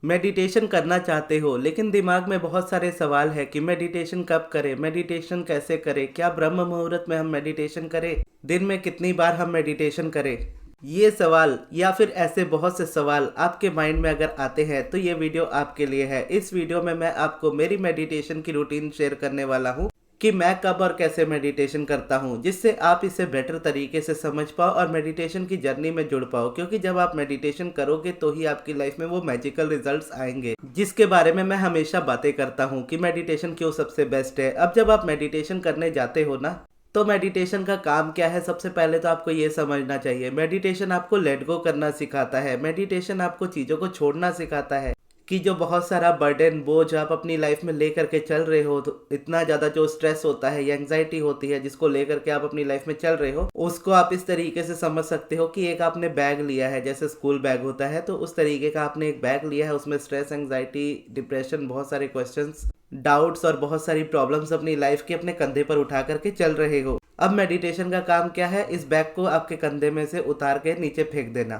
Meditation करना चाहते हो लेकिन दिमाग में बहुत सारे सवाल है कि मेडिटेशन कब करें, मेडिटेशन कैसे करें, क्या ब्रह्म मुहूर्त में हम मेडिटेशन करें, दिन में कितनी बार हम मेडिटेशन करें। ये सवाल या फिर ऐसे बहुत से सवाल आपके माइंड में अगर आते हैं तो ये वीडियो आपके लिए है। इस वीडियो में मैं आपको मेरी मेडिटेशन की रूटीन शेयर करने वाला हूँ कि मैं कब और कैसे मेडिटेशन करता हूँ, जिससे आप इसे बेटर तरीके से समझ पाओ और मेडिटेशन की जर्नी में जुड़ पाओ। क्योंकि जब आप मेडिटेशन करोगे तो ही आपकी लाइफ में वो मैजिकल रिजल्ट्स आएंगे जिसके बारे में मैं हमेशा बातें करता हूँ कि मेडिटेशन क्यों सबसे बेस्ट है। अब जब आप मेडिटेशन करने जाते हो ना, तो मेडिटेशन का काम क्या है, सबसे पहले तो आपको ये समझना चाहिए। मेडिटेशन आपको लेट गो करना सिखाता है। मेडिटेशन आपको चीज़ों को छोड़ना सिखाता है कि जो बहुत सारा बर्डन बोझ आप अपनी लाइफ में लेकर के चल रहे हो, तो इतना ज़्यादा जो स्ट्रेस होता है या एंग्जाइटी होती है जिसको लेकर के आप अपनी लाइफ में चल रहे हो, उसको आप इस तरीके से समझ सकते हो कि एक आपने बैग लिया है, जैसे स्कूल बैग होता है, तो उस तरीके का आपने एक बैग लिया है। उसमें स्ट्रेस, एंग्जाइटी, डिप्रेशन, बहुत सारे क्वेश्चंस, डाउट्स और बहुत सारी प्रॉब्लम्स अपनी लाइफ के अपने कंधे पर उठा करके चल रहे हो। अब मेडिटेशन का काम क्या है, इस बैग को आपके कंधे में से उतार के नीचे फेंक देना।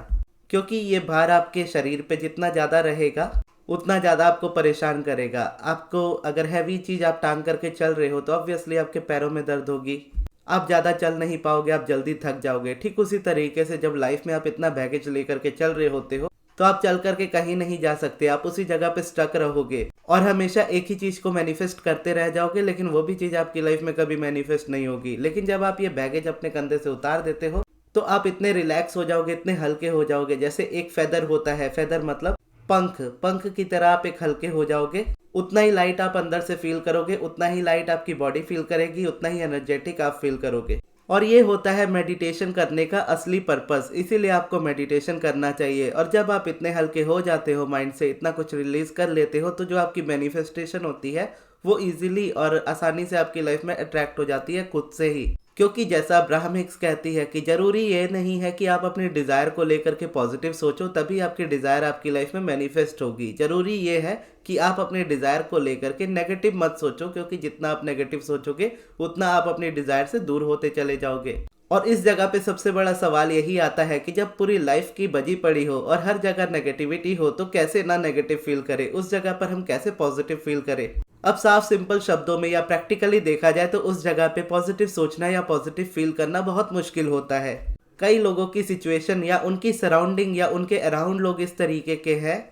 क्योंकि ये भार आपके शरीर पे जितना ज़्यादा रहेगा उतना ज़्यादा आपको परेशान करेगा। आपको अगर हैवी चीज़ आप टांग करके चल रहे हो तो ऑब्वियसली आपके पैरों में दर्द होगी, आप ज़्यादा चल नहीं पाओगे, आप जल्दी थक जाओगे। ठीक उसी तरीके से जब लाइफ में आप इतना बैगेज लेकर के चल रहे होते हो तो आप चल करके कहीं नहीं जा सकते, आप उसी जगह पे स्टक रहोगे और हमेशा एक ही चीज़ को मैनिफेस्ट करते रह जाओगे, लेकिन वो भी चीज़ आपकी लाइफ में कभी मैनिफेस्ट नहीं होगी। लेकिन जब आप ये बैगेज अपने कंधे से उतार देते हो तो आप इतने रिलैक्स हो जाओगे, इतने हल्के हो जाओगे। जैसे एक फेदर होता है, फेदर मतलब पंख, पंख की तरह आप एक हल्के हो जाओगे। उतना ही लाइट आप अंदर से फील करोगे, उतना ही लाइट आपकी बॉडी फील करेगी, उतना ही एनर्जेटिक आप फील करोगे। और ये होता है मेडिटेशन करने का असली पर्पस, इसीलिए आपको मेडिटेशन करना चाहिए। और जब आप इतने हल्के हो जाते हो, माइंड से इतना कुछ रिलीज कर लेते हो, तो जो आपकी मैनिफेस्टेशन होती है वो इजीली और आसानी से आपकी लाइफ में अट्रैक्ट हो जाती है खुद से ही। क्योंकि जैसा अब्राहम हिक्स कहती है कि जरूरी ये नहीं है कि आप अपनी डिज़ायर को लेकर के पॉजिटिव सोचो तभी आपकी डिज़ायर आपकी लाइफ में मैनिफेस्ट होगी। जरूरी ये है कि आप अपने डिज़ायर को लेकर के नेगेटिव मत सोचो, क्योंकि जितना आप नेगेटिव सोचोगे उतना आप अपनी डिज़ायर से दूर होते चले जाओगे। और इस जगह पे सबसे बड़ा सवाल यही आता है कि जब पूरी लाइफ की बजी पड़ी हो और हर जगह नेगेटिविटी हो तो कैसे ना नेगेटिव फील करें, उस जगह पर हम कैसे पॉजिटिव फील करें। अब साफ सिंपल शब्दों में या प्रैक्टिकली देखा जाए तो उस जगह पे पॉजिटिव सोचना या पॉजिटिव फील करना बहुत मुश्किल होता है। कई लोगों की सिचुएशन या उनकी सराउंडिंग या उनके अराउंड लोग इस तरीके के हैं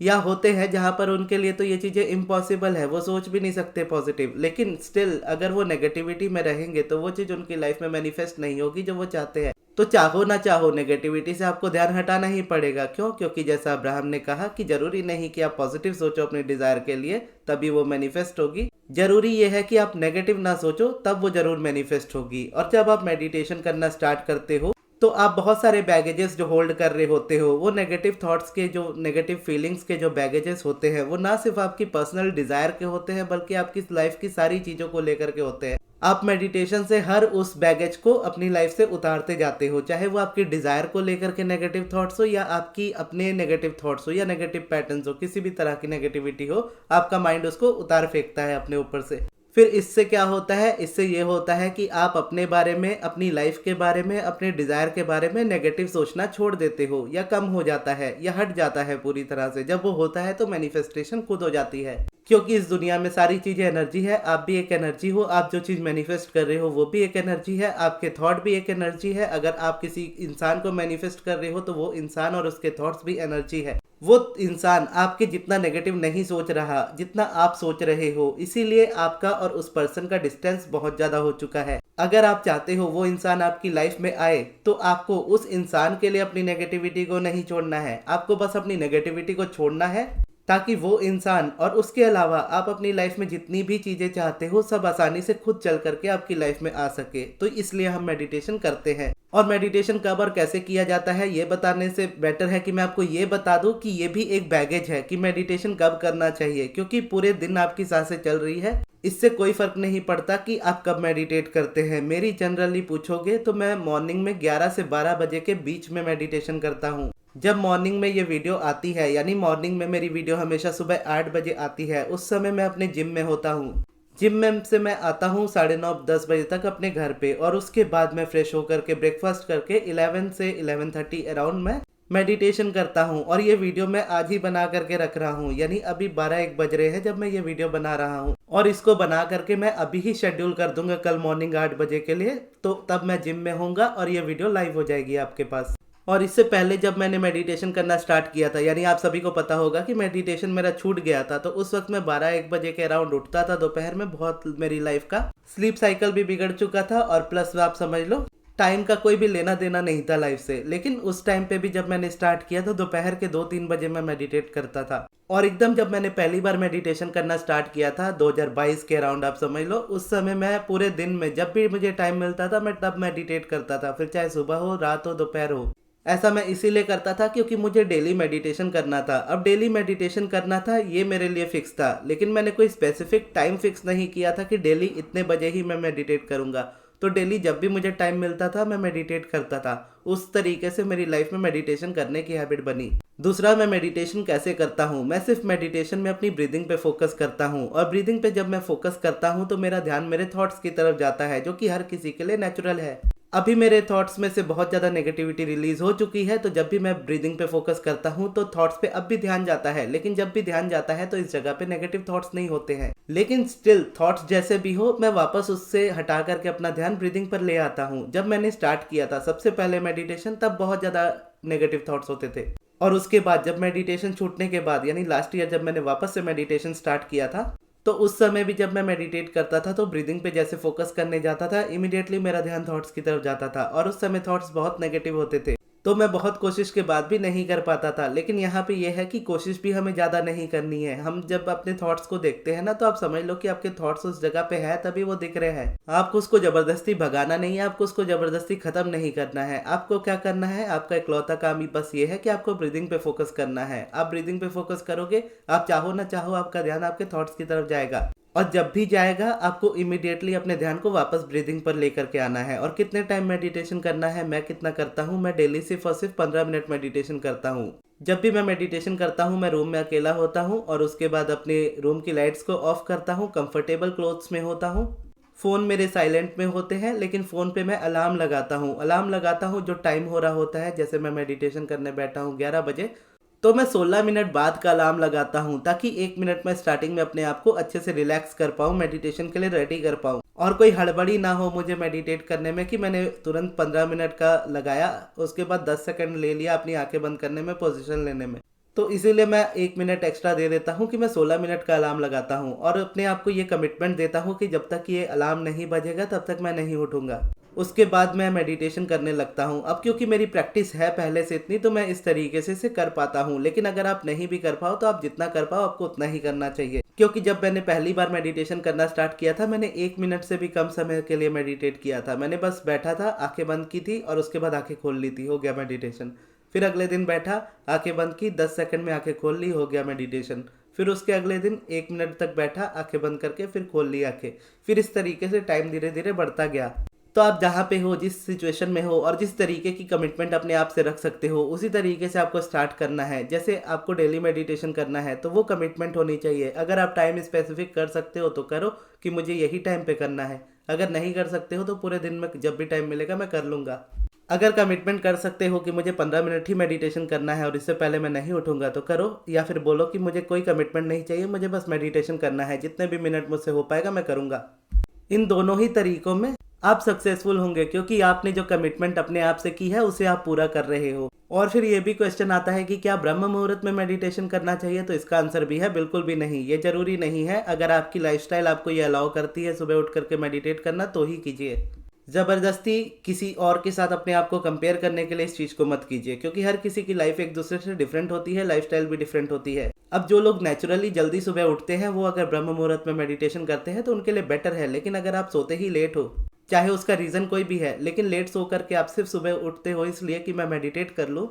या होते हैं जहाँ पर उनके लिए तो ये चीज़ें इम्पॉसिबल है, वो सोच भी नहीं सकते पॉजिटिव। लेकिन स्टिल अगर वो नेगेटिविटी में रहेंगे तो वो चीज़ उनकी लाइफ में मैनिफेस्ट नहीं होगी जो वो चाहते हैं। तो चाहो ना चाहो नेगेटिविटी से आपको ध्यान हटाना ही पड़ेगा। क्यों? क्योंकि जैसा अब्राहम ने कहा कि जरूरी नहीं कि आप पॉजिटिव सोचो अपने डिजायर के लिए तभी वो मैनिफेस्ट होगी, जरूरी ये है कि आप नेगेटिव ना सोचो तब वो जरूर मैनिफेस्ट होगी। और जब आप मेडिटेशन करना स्टार्ट करते हो तो आप बहुत सारे बैगेजेस जो होल्ड कर रहे होते हो, वो नेगेटिव थॉट्स के, जो नेगेटिव फीलिंग्स के जो बैगेजेस होते हैं, वो ना सिर्फ आपकी पर्सनल डिजायर के होते हैं बल्कि आपकी लाइफ की सारी चीज़ों को लेकर के होते हैं। आप मेडिटेशन से हर उस बैगेज को अपनी लाइफ से उतारते जाते हो, चाहे वो आपकी डिजायर को लेकर के नेगेटिव थॉट्स हो या आपकी अपने नेगेटिव थॉट्स हो या नेगेटिव पैटर्न्स हो, किसी भी तरह की नेगेटिविटी हो, आपका माइंड उसको उतार फेंकता है अपने ऊपर से। फिर इससे क्या होता है, इससे ये होता है कि आप अपने बारे में, अपनी लाइफ के बारे में, अपने डिजायर के बारे में नेगेटिव सोचना छोड़ देते हो या कम हो जाता है या हट जाता है पूरी तरह से। जब वो होता है तो मैनिफेस्टेशन खुद हो जाती है। क्योंकि इस दुनिया में सारी चीजें एनर्जी है, आप भी एक एनर्जी हो, आप जो चीज मैनिफेस्ट कर रहे हो वो भी एक एनर्जी है, आपके थॉट भी एक एनर्जी है। अगर आप किसी इंसान को मैनिफेस्ट कर रहे हो तो वो इंसान और उसके थॉट्स भी एनर्जी है। वो इंसान आपके जितना नेगेटिव नहीं सोच रहा जितना आप सोच रहे हो, इसीलिए आपका और उस पर्सन का डिस्टेंस बहुत ज्यादा हो चुका है। अगर आप चाहते हो वो इंसान आपकी लाइफ में आए तो आपको उस इंसान के लिए अपनी नेगेटिविटी को नहीं छोड़ना है, आपको बस अपनी नेगेटिविटी को छोड़ना है ताकि वो इंसान और उसके अलावा आप अपनी लाइफ में जितनी भी चीजें चाहते हो सब आसानी से खुद चल करके आपकी लाइफ में आ सके। तो इसलिए हम मेडिटेशन करते हैं। और मेडिटेशन कब और कैसे किया जाता है ये बताने से बेटर है कि मैं आपको ये बता दूं कि ये भी एक बैगेज है कि मेडिटेशन कब करना चाहिए। क्योंकि पूरे दिन आपकी सांसें चल रही है, इससे कोई फर्क नहीं पड़ता कि आप कब मेडिटेट करते हैं। मेरी जनरली पूछोगे तो मैं मॉर्निंग में 11 से 12 बजे के बीच में मेडिटेशन करता हूँ। जब मॉर्निंग में ये वीडियो आती है, यानी मॉर्निंग में मेरी वीडियो हमेशा सुबह 8 बजे आती है, उस समय मैं अपने जिम में होता हूँ। जिम में से मैं आता हूँ 9:30-10 बजे तक अपने घर पे, और उसके बाद मैं फ्रेश होकर के ब्रेकफास्ट करके 11 से 11:30 अराउंड मैं मेडिटेशन करता हूँ। और ये वीडियो मैं आज ही बना करके रख रहा हूँ, यानी अभी 12-1 बज रहे हैं जब मैं ये वीडियो बना रहा हूँ। और इसको बना करके मैं अभी ही शेड्यूल कर दूंगा कल मॉर्निंग 8 बजे के लिए, तो तब मैं जिम में होऊंगा और ये वीडियो लाइव हो जाएगी आपके पास। और इससे पहले जब मैंने मेडिटेशन करना स्टार्ट किया था, यानी आप सभी को पता होगा कि मेडिटेशन मेरा छूट गया था, तो उस वक्त मैं 12-1 बजे के अराउंड उठता था दोपहर में। बहुत मेरी लाइफ का स्लीप साइकिल भी बिगड़ चुका था और प्लस आप समझ लो टाइम का कोई भी लेना देना नहीं था लाइफ से। लेकिन उस टाइम पे भी जब मैंने स्टार्ट किया तो दोपहर के 2-3 बजे मैं मेडिटेट करता था। और एकदम जब मैंने पहली बार मेडिटेशन करना स्टार्ट किया था 2022 के अराउंड आप समझ लो, उस समय मैं पूरे दिन में जब भी मुझे टाइम मिलता था मैं तब मेडिटेट करता था, फिर चाहे सुबह हो, रात हो, दोपहर हो। ऐसा मैं इसीलिए करता था क्योंकि मुझे डेली मेडिटेशन करना था। अब डेली मेडिटेशन करना था ये मेरे लिए फिक्स था, लेकिन मैंने कोई स्पेसिफिक टाइम फिक्स नहीं किया था कि डेली इतने बजे ही मैं मेडिटेट करूंगा। तो डेली जब भी मुझे टाइम मिलता था मैं मेडिटेट करता था। उस तरीके से मेरी लाइफ में मेडिटेशन करने की हैबिट बनी। दूसरा, मैं मेडिटेशन कैसे करता हूँ? मैं सिर्फ मेडिटेशन में अपनी ब्रीदिंग पे फोकस करता हूँ। और ब्रीदिंग पे जब मैं फोकस करता हूँ तो मेरा ध्यान मेरे थॉट्स की तरफ जाता है, जो कि हर किसी के लिए नेचुरल है। अभी मेरे थॉट्स में से बहुत ज़्यादा नेगेटिविटी रिलीज हो चुकी है, तो जब भी मैं ब्रीदिंग पे फोकस करता हूँ तो थॉट्स पे अब भी ध्यान जाता है। लेकिन जब भी ध्यान जाता है तो इस जगह पे नेगेटिव थॉट्स नहीं होते हैं, लेकिन स्टिल थॉट्स जैसे भी हो मैं वापस उससे हटा करके अपना ध्यान ब्रीदिंग पर ले आता हूँ। जब मैंने स्टार्ट किया था सबसे पहले मेडिटेशन, तब बहुत ज़्यादा नेगेटिव थॉट्स होते थे। और उसके बाद जब मेडिटेशन छूटने के बाद, यानी लास्ट ईयर जब मैंने वापस से मेडिटेशन स्टार्ट किया था, तो उस समय भी जब मैं मेडिटेट करता था तो ब्रीदिंग पे जैसे फोकस करने जाता था, इमीडिएटली मेरा ध्यान थॉट्स की तरफ जाता था। और उस समय थॉट्स बहुत नेगेटिव होते थे, तो मैं बहुत कोशिश के बाद भी नहीं कर पाता था। लेकिन यहाँ पे ये है कि कोशिश भी हमें ज़्यादा नहीं करनी है। हम जब अपने थॉट्स को देखते हैं ना, तो आप समझ लो कि आपके थॉट्स उस जगह पे है, तभी वो दिख रहे हैं। आपको उसको जबरदस्ती भगाना नहीं है, आपको उसको जबरदस्ती खत्म नहीं करना है। आपको क्या करना है, आपका इकलौता काम ही बस ये है कि आपको ब्रीदिंग पे फोकस करना है। आप ब्रीदिंग पे फोकस करोगे, आप चाहो ना चाहो आपका ध्यान आपके थॉट्स की तरफ जाएगा। और जब भी जाएगा आपको इमीडिएटली अपने ध्यान को वापस ब्रीदिंग पर लेकर के आना है। और कितने टाइम मेडिटेशन करना है, मैं कितना करता हूँ, मैं डेली सिर्फ और सिर्फ 15 मिनट मेडिटेशन करता हूँ। जब भी मैं मेडिटेशन करता हूँ मैं रूम में अकेला होता हूँ और उसके बाद अपने रूम की लाइट्स को ऑफ करता हूँ, कंफर्टेबल क्लोथ्स में होता हूँ। फ़ोन मेरे साइलेंट में होते हैं, लेकिन फ़ोन पे मैं अलार्म लगाता हूँ। अलार्म लगाता हूँ जो टाइम हो रहा होता है, जैसे मैं मेडिटेशन करने बैठा हूँ 11 बजे, तो मैं 16 मिनट बाद का अलार्म लगाता हूँ, ताकि 1 मिनट में स्टार्टिंग में अपने आप को अच्छे से रिलैक्स कर पाऊँ, मेडिटेशन के लिए रेडी कर पाऊँ। और कोई हड़बड़ी ना हो मुझे मेडिटेट करने में कि मैंने तुरंत 15 मिनट का लगाया, उसके बाद 10 सेकंड ले लिया अपनी आंखें बंद करने में, पोजीशन लेने में। तो इसीलिए मैं 1 मिनट एक्स्ट्रा दे देता हूँ कि मैं 16 मिनट का अलार्म लगाता हूँ। और अपने आप को ये कमिटमेंट देता हूँ कि जब तक ये अलार्म नहीं बजेगा तब तक मैं नहीं उठूंगा। उसके बाद मैं मेडिटेशन करने लगता हूँ। अब क्योंकि मेरी प्रैक्टिस है पहले से इतनी, तो मैं इस तरीके से इसे कर पाता हूँ। लेकिन अगर आप नहीं भी कर पाओ तो आप जितना कर पाओ आपको उतना ही करना चाहिए। क्योंकि जब मैंने पहली बार मेडिटेशन करना स्टार्ट किया था, मैंने 1 मिनट से भी कम समय के लिए मेडिटेट किया था। मैंने बस बैठा था, आंखें बंद की थी और उसके बाद आंखें खोल ली थी, हो गया मेडिटेशन। फिर अगले दिन बैठा, आंखें बंद की, 10 सेकंड में आंखें खोल ली, हो गया मेडिटेशन। फिर उसके अगले दिन 1 मिनट तक बैठा, आंखें बंद करके फिर खोल ली आंखें। फिर इस तरीके से टाइम धीरे धीरे बढ़ता गया। तो आप जहाँ पे हो, जिस सिचुएशन में हो और जिस तरीके की कमिटमेंट अपने आप से रख सकते हो, उसी तरीके से आपको स्टार्ट करना है। जैसे आपको डेली मेडिटेशन करना है तो वो कमिटमेंट होनी चाहिए। अगर आप टाइम स्पेसिफिक कर सकते हो तो करो कि मुझे यही टाइम पे करना है। अगर नहीं कर सकते हो तो पूरे दिन में जब भी टाइम मिलेगा मैं कर लूँगा। अगर कमिटमेंट कर सकते हो कि मुझे 15 मिनट ही मेडिटेशन करना है और इससे पहले मैं नहीं उठूंगा, तो करो। या फिर बोलो कि मुझे कोई कमिटमेंट नहीं चाहिए, मुझे बस मेडिटेशन करना है, जितने भी मिनट मुझसे हो पाएगा मैं करूँगा। इन दोनों ही तरीकों में आप सक्सेसफुल होंगे, क्योंकि आपने जो कमिटमेंट अपने आप से की है उसे आप पूरा कर रहे हो। और फिर ये भी क्वेश्चन आता है कि क्या ब्रह्म मुहूर्त में मेडिटेशन करना चाहिए? तो इसका आंसर भी है बिल्कुल भी नहीं। ये जरूरी नहीं है। अगर आपकी लाइफस्टाइल आपको ये अलाउ करती है सुबह उठ करके मेडिटेट करना, तो ही कीजिए। ज़बरदस्ती किसी और के साथ अपने आप को कंपेयर करने के लिए इस चीज़ को मत कीजिए, क्योंकि हर किसी की लाइफ एक दूसरे से डिफरेंट होती है, लाइफस्टाइल भी डिफरेंट होती है। अब जो लोग नेचुरली जल्दी सुबह उठते हैं वो अगर ब्रह्म मुहूर्त में मेडिटेशन करते हैं तो उनके लिए बेटर है। लेकिन अगर आप सोते ही लेट हो, चाहे उसका रीज़न कोई भी है, लेकिन लेट सो करके आप सिर्फ सुबह उठते हो इसलिए कि मैं मेडिटेट कर लूँ,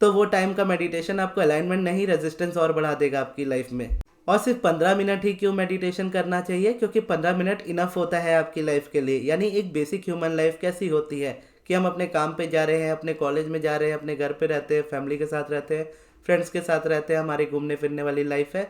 तो वो टाइम का मेडिटेशन आपको अलाइनमेंट नहीं, रेजिस्टेंस और बढ़ा देगा आपकी लाइफ में। और सिर्फ 15 मिनट ही क्यों मेडिटेशन करना चाहिए? क्योंकि 15 मिनट इनफ होता है आपकी लाइफ के लिए। यानी एक बेसिक ह्यूमन लाइफ कैसी होती है कि हम अपने काम पे जा रहे हैं, अपने कॉलेज में जा रहे हैं, अपने घर पे रहते हैं, फैमिली के साथ रहते हैं, फ्रेंड्स के साथ रहते हैं, हमारी घूमने फिरने वाली लाइफ है।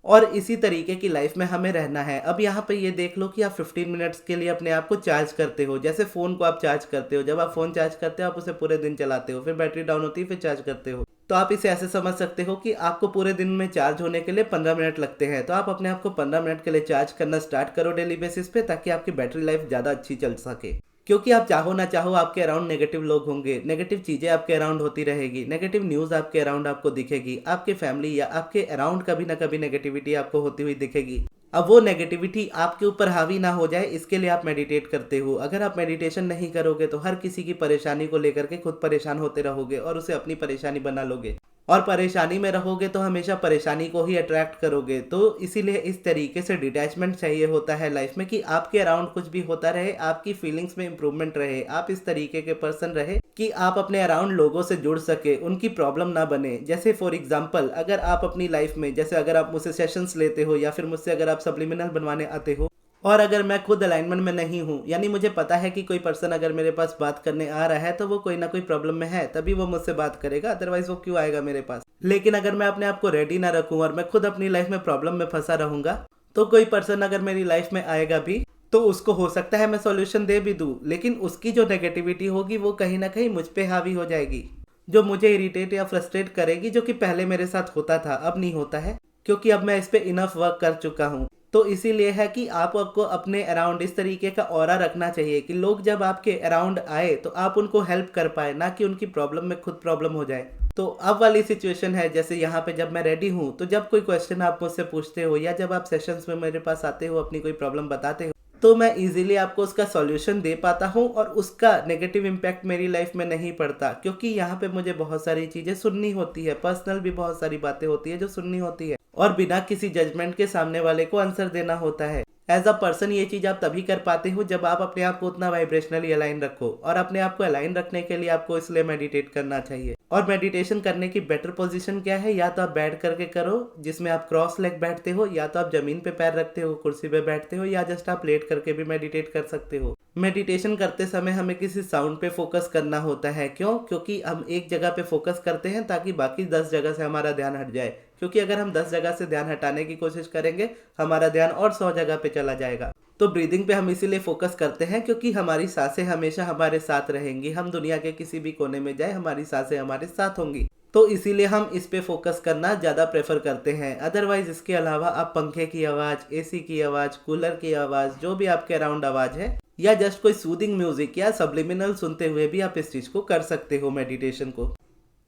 और इसी तरीके की लाइफ में हमें रहना है। अब यहाँ पे ये देख लो कि आप 15 मिनट्स के लिए अपने आप को चार्ज करते हो, जैसे फ़ोन को आप चार्ज करते हो। जब आप फ़ोन चार्ज करते हो आप उसे पूरे दिन चलाते हो, फिर बैटरी डाउन होती है, फिर चार्ज करते हो। तो आप इसे ऐसे समझ सकते हो कि आपको पूरे दिन में चार्ज होने के लिए 15 मिनट लगते हैं। तो आप अपने आप को 15 मिनट के लिए चार्ज करना स्टार्ट करो डेली बेसिस पे, ताकि आपकी बैटरी लाइफ ज़्यादा अच्छी चल सके। क्योंकि आप चाहो ना चाहो आपके अराउंड नेगेटिव लोग होंगे, नेगेटिव चीज़ें आपके अराउंड होती रहेगी, नेगेटिव न्यूज़ आपके अराउंड आपको दिखेगी, आपके फैमिली या आपके अराउंड कभी ना कभी नेगेटिविटी आपको होती हुई दिखेगी। अब वो नेगेटिविटी आपके ऊपर हावी ना हो जाए, इसके लिए आप मेडिटेट करते हो। अगर आप मेडिटेशन नहीं करोगे तो हर किसी की परेशानी को लेकर के खुद परेशान होते रहोगे और उसे अपनी परेशानी बना लोगे, और परेशानी में रहोगे तो हमेशा परेशानी को ही अट्रैक्ट करोगे। तो इसीलिए इस तरीके से डिटैचमेंट चाहिए होता है लाइफ में, कि आपके अराउंड कुछ भी होता रहे, आपकी फीलिंग्स में इंप्रूवमेंट रहे, आप इस तरीके के पर्सन रहे कि आप अपने अराउंड लोगों से जुड़ सके, उनकी प्रॉब्लम ना बने। जैसे फॉर एग्जांपल, अगर आप अपनी लाइफ में, जैसे अगर आप मुझसे सेशंस लेते हो या फिर मुझसे अगर आप सब्लिमिनल बनवाने आते हो, और अगर मैं खुद अलाइनमेंट में नहीं हूँ, यानी मुझे पता है कि कोई पर्सन अगर मेरे पास बात करने आ रहा है तो वो कोई ना कोई प्रॉब्लम में है, तभी वो मुझसे बात करेगा, अदरवाइज वो क्यों आएगा मेरे पास। लेकिन अगर मैं अपने आप को रेडी ना रखूँ और मैं खुद अपनी लाइफ में प्रॉब्लम में फंसा रहूंगा, तो कोई पर्सन अगर मेरी लाइफ में आएगा भी तो उसको हो सकता है मैं सॉल्यूशन दे भी दूँ, लेकिन उसकी जो नेगेटिविटी होगी वो कहीं ना कहीं मुझ पे हावी हो जाएगी, जो मुझे इरिटेट या फ्रस्ट्रेट करेगी, जो कि पहले मेरे साथ होता था, अब नहीं होता है, क्योंकि अब मैं इस पे इनफ वर्क कर चुका हूँ। तो इसीलिए है कि आपको अपने अराउंड इस तरीके का ऑरा रखना चाहिए कि लोग जब आपके अराउंड आए तो आप उनको हेल्प कर पाए, ना कि उनकी प्रॉब्लम में खुद प्रॉब्लम हो जाए। तो अब वाली सिचुएशन है, जैसे यहाँ पे जब मैं रेडी हूँ, तो जब कोई क्वेश्चन आप मुझसे पूछते हो या जब आप सेशंस में मेरे पास आते हो, अपनी कोई प्रॉब्लम बताते हो, तो मैं इजीली आपको उसका सॉल्यूशन दे पाता हूँ और उसका नेगेटिव इम्पैक्ट मेरी लाइफ में नहीं पड़ता, क्योंकि यहाँ पे मुझे बहुत सारी चीज़ें सुननी होती है, पर्सनल भी बहुत सारी बातें होती है जो सुननी होती है, और बिना किसी जजमेंट के सामने वाले को आंसर देना होता है। एज अ पर्सन ये चीज़ आप तभी कर पाते हो जब आप अपने आप को उतना वाइब्रेशनली अलाइन रखो, और अपने आप को अलाइन रखने के लिए आपको इसलिए मेडिटेट करना चाहिए। और मेडिटेशन करने की बेटर पोजीशन क्या है, या तो आप बैठ करके करो जिसमें आप क्रॉस लेग बैठते हो, या तो आप जमीन पे पैर रखते हो, कुर्सी पे बैठते हो, या जस्ट आप लेट करके भी मेडिटेट कर सकते हो। मेडिटेशन करते समय हमें किसी साउंड पे फोकस करना होता है। क्यों? क्योंकि हम एक जगह पे फोकस करते हैं ताकि बाकी 10 जगह से हमारा ध्यान हट जाए, क्योंकि अगर हम 10 जगह से ध्यान हटाने की कोशिश करेंगे हमारा ध्यान और 100 जगह पे चला जाएगा। तो ब्रीदिंग पे हम इसीलिए फोकस करते हैं क्योंकि हमारी सांसें हमेशा हमारे साथ रहेंगी, हम दुनिया के किसी भी कोने में जाए हमारी सांसें हमारे साथ होंगी, तो इसीलिए हम इस पे फोकस करना ज़्यादा प्रेफर करते हैं। अदरवाइज इसके अलावा आप पंखे की आवाज़, एसी की आवाज़, कूलर की आवाज़, जो भी आपके अराउंड आवाज़ है, या जस्ट कोई सूदिंग म्यूजिक या सब्लिमिनल सुनते हुए भी आप इस चीज़ को कर सकते हो, मेडिटेशन को।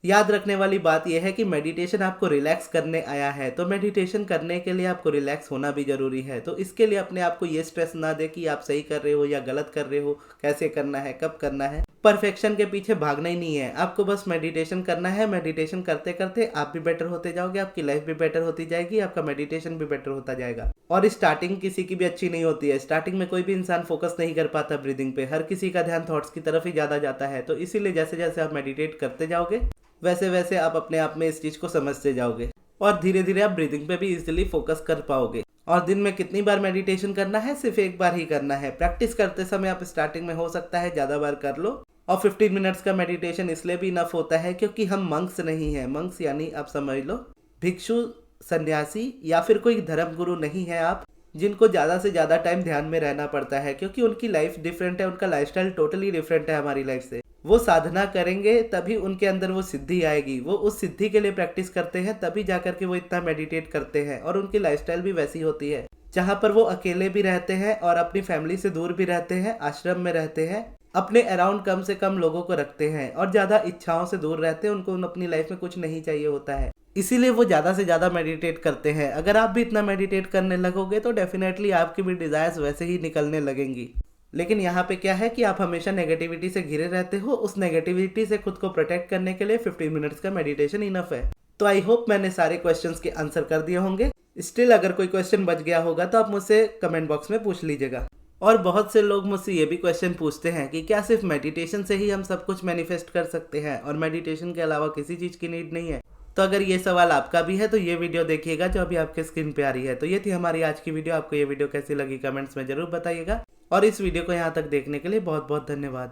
याद रखने वाली बात यह है कि मेडिटेशन आपको रिलैक्स करने आया है, तो मेडिटेशन करने के लिए आपको रिलैक्स होना भी ज़रूरी है। तो इसके लिए अपने आप को ये स्ट्रेस ना दे कि आप सही कर रहे हो या गलत कर रहे हो, कैसे करना है, कब करना है। परफेक्शन के पीछे भागना ही नहीं है, आपको बस मेडिटेशन करना है। मेडिटेशन करते करते आप भी बेटर होते जाओगे, आपकी लाइफ भी बेटर होती जाएगी, आपका मेडिटेशन भी बेटर होता जाएगा। और स्टार्टिंग किसी की भी अच्छी नहीं होती है, स्टार्टिंग में कोई भी इंसान फोकस नहीं कर पाता ब्रीदिंग पे, हर किसी का ध्यान थॉट्स की तरफ ही ज़्यादा जाता है। तो इसीलिए जैसे जैसे आप मेडिटेट करते जाओगे वैसे वैसे आप अपने आप में इस चीज़ को समझते जाओगे, और धीरे धीरे आप ब्रीदिंग पे भी इजीली फोकस कर पाओगे। और दिन में कितनी बार मेडिटेशन करना है? सिर्फ एक बार ही करना है। प्रैक्टिस करते समय आप स्टार्टिंग में हो सकता है ज़्यादा बार कर लो, और 15 मिनट्स का मेडिटेशन इसलिए भी इनफ होता है क्योंकि हम मंक्स नहीं हैं। मंक्स यानी आप समझ लो भिक्षु, सन्यासी या फिर कोई धर्म गुरु नहीं है आप, जिनको ज़्यादा से ज़्यादा टाइम ध्यान में रहना पड़ता है, क्योंकि उनकी लाइफ डिफरेंट है, उनका लाइफस्टाइल टोटली डिफरेंट है हमारी लाइफ से। वो साधना करेंगे तभी उनके अंदर वो सिद्धि आएगी, वो उस सिद्धि के लिए प्रैक्टिस करते हैं तभी जाकर के वो इतना मेडिटेट करते हैं, और उनकी लाइफस्टाइल भी वैसी होती है जहाँ पर वो अकेले भी रहते हैं और अपनी फैमिली से दूर भी रहते हैं, आश्रम में रहते हैं, अपने अराउंड कम से कम लोगों को रखते हैं और ज़्यादा इच्छाओं से दूर रहते हैं, उनको अपनी लाइफ में कुछ नहीं चाहिए होता है, इसीलिए वो ज़्यादा से ज़्यादा मेडिटेट करते हैं। अगर आप भी इतना मेडिटेट करने लगोगे तो डेफिनेटली आपकी भी डिज़ायर्स वैसे ही निकलने लगेंगी। लेकिन यहाँ पे क्या है कि आप हमेशा नेगेटिविटी से घिरे रहते हो, उस नेगेटिविटी से खुद को प्रोटेक्ट करने के लिए 15 मिनट्स का मेडिटेशन इनफ है। तो आई होप मैंने सारे क्वेश्चंस के आंसर कर दिए होंगे। स्टिल अगर कोई क्वेश्चन बच गया होगा तो आप मुझसे कमेंट बॉक्स में पूछ लीजिएगा। और बहुत से लोग मुझसे ये भी क्वेश्चन पूछते हैं कि क्या सिर्फ मेडिटेशन से ही हम सब कुछ मैनिफेस्ट कर सकते हैं और मेडिटेशन के अलावा किसी चीज़ की नीड नहीं है? तो अगर ये सवाल आपका भी है तो ये वीडियो देखिएगा जो अभी आपके स्क्रीन पे आ रही है। तो ये थी हमारी आज की वीडियो। आपको ये वीडियो कैसी लगी कमेंट्स में जरूर बताइएगा, और इस वीडियो को यहाँ तक देखने के लिए बहुत बहुत धन्यवाद।